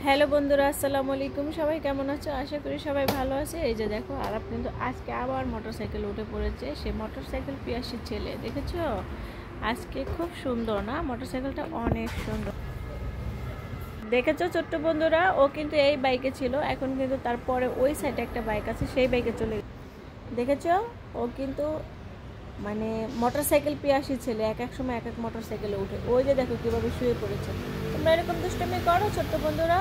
Hello বন্ধুরা, আসসালামু আলাইকুম। সবাই কেমন আছো? আশা করি সবাই ভালো আছে। এই যে দেখো, আরাপ কিন্তু আজকে আবার মোটরসাইকেল উঠে পড়েছে। সে মোটরসাইকেল পিয়াসির ছেলে, দেখেছো? আজকে খুব সুন্দর না? মোটরসাইকেলটা অনেক সুন্দর, দেখেছো ছোট্ট বন্ধুরা? ও কিন্তু এই বাইকে ছিল, এখন কিন্তু তারপরে ওই সাইডে একটা বাইক আছে, সেই বাইকে চলে দেখেছো? ও কিন্তু মানে মোটরসাইকেল পিয়াসি ছেলে, এক এক সময় এক এক মোটরসাইকেলে উঠে। ওই যে দেখো কিভাবে শুয়ে পড়েছে। তোমরা এরকম দুষ্টামি করো ছোট্ট বন্ধুরা?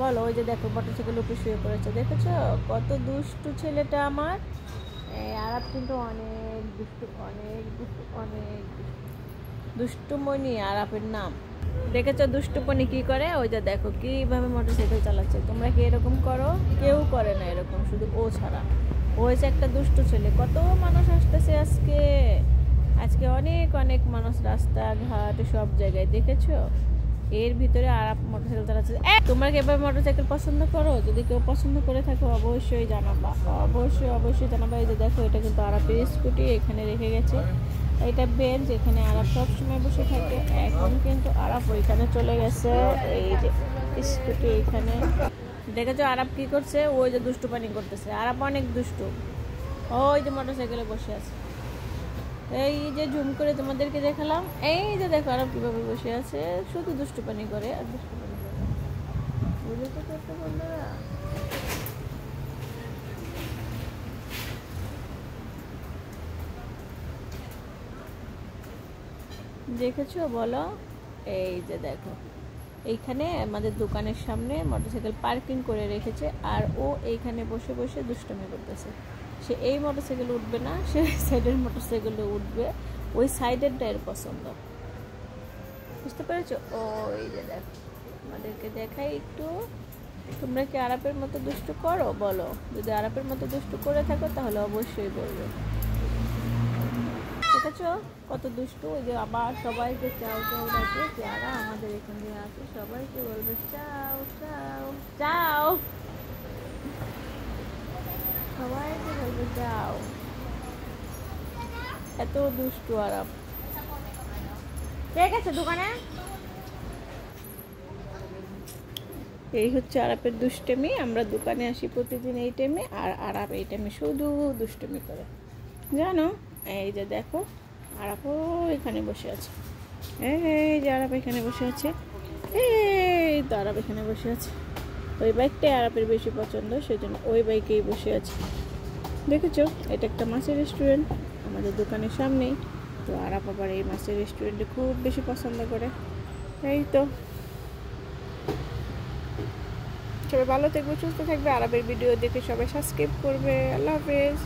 বলো। ওই যে দেখো মোটরসাইকেল উপরে শুয়ে পড়েছে, দেখেছো? কত দুষ্টু ছেলেটা আমার। আরাপ কিন্তু অনেক দুষ্টু, অনেক দুষ্টু, অনেক দুষ্টুমণি আরাপের নাম। দেখেছো দুষ্টুপনি কি করে? ওই যে দেখো কিভাবে মোটরসাইকেল চালাচ্ছে। তোমরা কি এরকম করো? কেউ করে না এরকম, শুধু ও ছাড়া। ও হয়েছে একটা দুষ্টু ছেলে। কত মানুষ আসতেছে আজকে, আজকে অনেক অনেক মানুষ রাস্তাঘাট সব জায়গায়, দেখেছো? এর ভিতরে আরাপ মোটরসাইকেল চালাচ্ছে। তোমরা কি এবার মোটরসাইকেল পছন্দ করো? যদি কেউ পছন্দ করে থাকো অবশ্যই জানাবা, অবশ্যই অবশ্যই জানাবা। এই যে দেখো, এটা কিন্তু আরাপের স্কুটি, এখানে রেখে গেছে। এটা বেঞ্চ, এখানে আরাপ সবসময় বসে থাকে। এখন কিন্তু আরাপ ওইখানে চলে গেছে। এই যে স্কুটি এখানে, দেখেছো আরাপ কি করছে? ওই যে দুষ্টু পানি করতেছে। আরাপ অনেক দুষ্টু। ওই যে মোটরসাইকেলে বসে আছে। এই যে ঝুম করে তোমাদেরকে দেখালাম। এই যে দেখো আরাপ কিভাবে বসে আছে, শুধু দুষ্টু পানি করে আর দুষ্টু পানি করে। বুঝেছো ছোট্ট বন্ধুরা? দেখেছো বলো? এই যে দেখো, এইখানে আমাদের দোকানের সামনে মোটরসাইকেল পার্কিং করে রেখেছে, আর ও এইখানে বসে বসে দুষ্টুমি করতেছে। সে এই মোটরসাইকেল উঠবে না, সে ওই সাইডের মোটরসাইকেলে উঠবে। ওই সাইডেরটা এর পছন্দ, বুঝতে পেরেছো? ওই যে দেখো, আমাদেরকে দেখাই একটু। তোমরা কি আরাপের মতো দুষ্টু করো? বলো। যদি আরাপের মতো দুষ্টু করে থাকো তাহলে অবশ্যই বলবে। দেখেছো কত দুষ্টু? ওই যে আবার সবাইকে চাও চাও ডাকে, যারা আমাদের এখানে আছে সবাইকে বলবে চাও চাও চাও, সবাইকে বলবে চাও। এত দুষ্টু আরাপ। কে গেছে দোকানে? এই হচ্ছে আরাপের দুষ্টুমি। আমরা দোকানে আসি প্রতিদিন এই টাইমে, আর আরাপ এই টাইমে শুধু দুষ্টুমি করে, জানো? এই যে দেখো, আরাপও এখানে বসে আছে। এই যে আরাপ এখানে বসে আছে। এই তো আরাপ এখানে বসে আছে। ওই বাইকটাই আরাপের বেশি পছন্দ, সেজন্য ওই বাইকেই বসে আছে। দেখেছো? এটা একটা মাছের রেস্টুরেন্ট আমাদের দোকানের সামনেই। তো আরাপ আবার এই মাছের রেস্টুরেন্টে খুব বেশি পছন্দ করে। এই তো, সবাই ভালো থাকবে, সুস্থ থাকবে। আরাপের ভিডিও দেখে সবাই সাবস্ক্রাইব করবে। আল্লাহ হাফেজ।